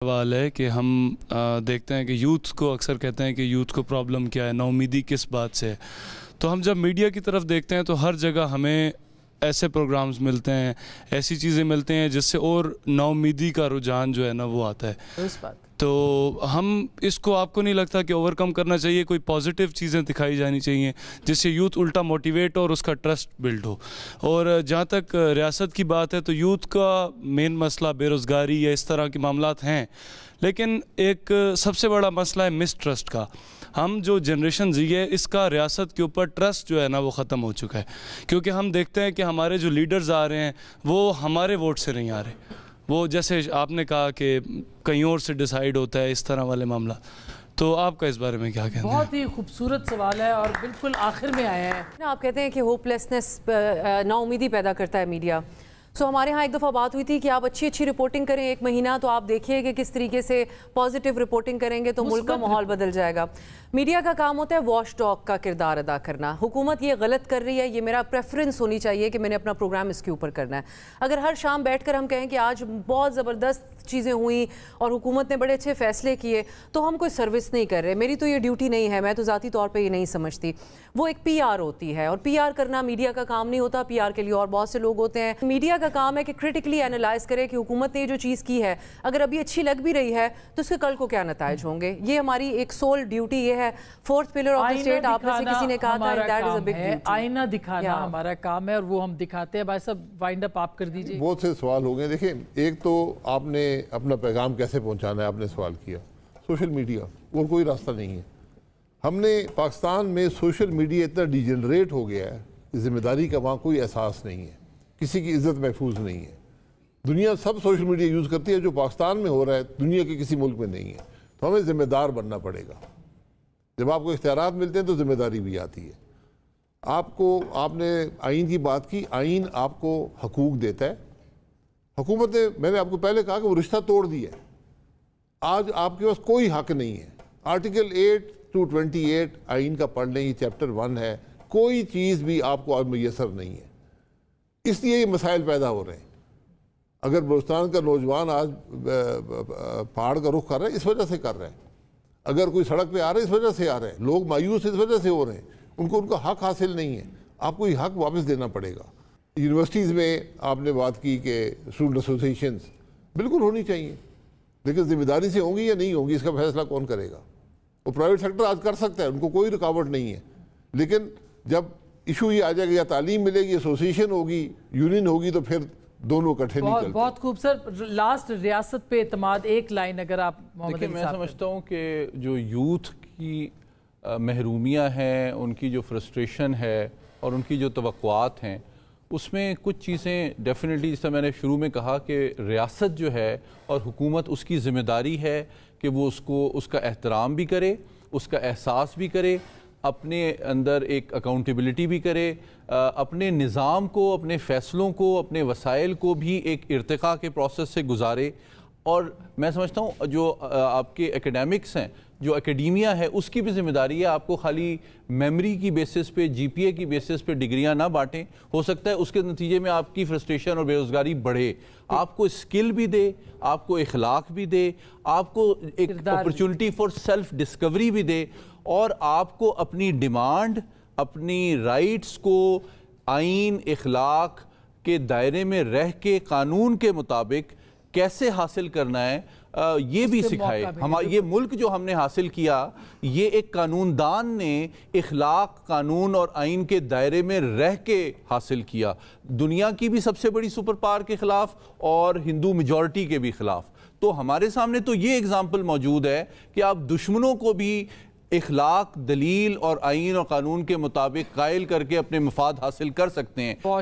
सवाल है कि हम देखते हैं कि यूथ को अक्सर कहते हैं कि यूथ को प्रॉब्लम क्या है, नाउमीदी किस बात से है। तो हम जब मीडिया की तरफ देखते हैं तो हर जगह हमें ऐसे प्रोग्राम्स मिलते हैं, ऐसी चीज़ें मिलते हैं जिससे और नाउमीदी का रुझान जो है ना वो आता है। इस बात तो हम इसको, आपको नहीं लगता कि ओवरकम करना चाहिए, कोई पॉजिटिव चीज़ें दिखाई जानी चाहिए जिससे यूथ उल्टा मोटिवेट हो और उसका ट्रस्ट बिल्ड हो। और जहाँ तक रियासत की बात है तो यूथ का मेन मसला बेरोज़गारी या इस तरह के मामलात हैं, लेकिन एक सबसे बड़ा मसला है मिसट्रस्ट का। हम जो जनरेशन जी है इसका रियासत के ऊपर ट्रस्ट जो है ना वो ख़त्म हो चुका है, क्योंकि हम देखते हैं कि हमारे जो लीडर्स आ रहे हैं वो हमारे वोट से नहीं आ रहे, वो जैसे आपने कहा कि कहीं और से डिसाइड होता है, इस तरह वाले मामला। तो आपका इस बारे में क्या कहना है? बहुत ही खूबसूरत सवाल है और बिल्कुल आखिर में आया है। आप कहते हैं कि होपलेसनेस, नाउमीदी पैदा करता है मीडिया। सो हमारे यहाँ एक दफ़ा बात हुई थी कि आप अच्छी रिपोर्टिंग करें एक महीना, तो आप देखिए कि किस तरीके से पॉजिटिव रिपोर्टिंग करेंगे तो मुल्क का माहौल बदल जाएगा। मीडिया का काम होता है वॉच डॉग का किरदार अदा करना। हुकूमत ये गलत कर रही है, ये मेरा प्रेफरेंस होनी चाहिए कि मैंने अपना प्रोग्राम इसके ऊपर करना है। अगर हर शाम बैठकर हम कहें कि आज बहुत ज़बरदस्त चीज़ें हुई और हुकूमत ने बड़े अच्छे फ़ैसले किए, तो हम कोई सर्विस नहीं कर रहे। मेरी तो ये ड्यूटी नहीं है, मैं तो ज़ाती तौर पे ये नहीं समझती। वो एक PR होती है और PR करना मीडिया का काम नहीं होता। PR के लिए और बहुत से लोग होते हैं। मीडिया का काम है कि क्रिटिकली एनालाइज करे कि हुकूमत ने ये जो चीज़ की है अगर अभी अच्छी लग भी रही है तो उसके कल को क्या नताइज होंगे। ये हमारी एक सोल ड्यूटी ये है। Fourth pillar of the state, आप में से किसी ने कहा था, that is a big duty. आईना दिखाना हमारा काम है और वो हम दिखाते हैं। भाई साहब वाइंड अप आप कर दीजिए। बहुत से सवाल हो गए। देखिए, एक तो आपने अपना पैगाम कैसे पहुंचाना है, आपने सवाल किया। सोशल मीडिया और कोई रास्ता नहीं है। हमने पाकिस्तान में सोशल मीडिया इतना डिजेनरेट हो गया है कि जिम्मेदारी का वहाँ कोई एहसास नहीं है, किसी की इज्जत महफूज नहीं है। दुनिया सब सोशल मीडिया यूज़ करती है, जो पाकिस्तान में हो रहा है दुनिया के किसी मुल्क में नहीं है। तो हमें ज़िम्मेदार बनना पड़ेगा। जब आपको इख्तियारात मिलते हैं तो ज़िम्मेदारी भी आती है। आपने आइन की बात की, आइन आपको हकूक़ देता है। हुकूमत ने, मैंने आपको पहले कहा कि वो रिश्ता तोड़ दिया है। आज आपके पास कोई हक नहीं है। आर्टिकल 8 to 28 आइन का पढ़ लें, चैप्टर 1 है। कोई चीज़ भी आपको आज मैसर नहीं है, इसलिए ये मसाइल पैदा हो रहे हैं। अगर बलूचिस्तान का नौजवान आज पहाड़ का रुख कर रहा है, इस वजह से कर रहा है। अगर कोई सड़क पे आ रहा है, इस वजह से आ रहे हैं। लोग मायूस इस वजह से हो रहे हैं, उनका हक हासिल नहीं है। आपको ये हक वापस देना पड़ेगा। यूनिवर्सिटीज़ में आपने बात की कि स्टूडेंट एसोसिएशंस बिल्कुल होनी चाहिए, लेकिन जिम्मेदारी से होंगी या नहीं होंगी इसका फैसला कौन करेगा? वो प्राइवेट सेक्टर आज कर सकता है, उनको कोई रुकावट नहीं है। लेकिन जब इशू ये आ जाएगा, या तालीम मिलेगी, एसोसिएशन होगी, यूनियन होगी, तो फिर दोनों इकट्ठे नहीं चलते। बहुत खूब सर। लास्ट रियासत पे एतमाद, एक लाइन अगर आप। देखिए, मैं समझता हूँ कि जो यूथ की महरूमियाँ हैं, उनकी जो फ्रस्ट्रेशन है और उनकी जो तवक्कुआत हैं, उसमें कुछ चीज़ें डेफिनेटली, जैसा मैंने शुरू में कहा कि रियासत जो है और हुकूमत, उसकी ज़िम्मेदारी है कि वो उसका एहतराम भी करे, उसका एहसास भी करे, अपने अंदर एक अकाउंटेबिलिटी भी करे, अपने निज़ाम को, अपने फ़ैसलों को, अपने वसाइल को भी एक इर्तिक़ा के प्रोसेस से गुजारे। और मैं समझता हूँ जो आपके एकेडमिक्स हैं, जो एकेडमिया है, उसकी भी ज़िम्मेदारी है। आपको खाली मेमोरी की बेसिस पे, GPA की बेसिस पे डिग्रियां ना बांटें। हो सकता है उसके नतीजे में आपकी फ्रस्ट्रेशन और बेरोज़गारी बढ़े। आपको स्किल भी दे, आपको इखलाक भी दे, आपको एक अपॉर्चुनिटी फॉर सेल्फ डिस्कवरी भी दे, और आपको अपनी डिमांड, अपनी राइट्स को आइन, इखलाक के दायरे में रह के कानून के मुताबिक कैसे हासिल करना है, ये भी सिखाए। ये मुल्क जो हमने हासिल किया, ये एक कानूनदान ने इखलाक, कानून और आइन के दायरे में रह के हासिल किया, दुनिया की भी सबसे बड़ी सुपर पावर के ख़िलाफ़ और हिंदू मेजॉरिटी के भी ख़िलाफ़। तो हमारे सामने तो ये एग्जाम्पल मौजूद है कि आप दुश्मनों को भी इखलाक, दलील और आइन और कानून के मुताबिक कायल करके अपने मफाद हासिल कर सकते हैं।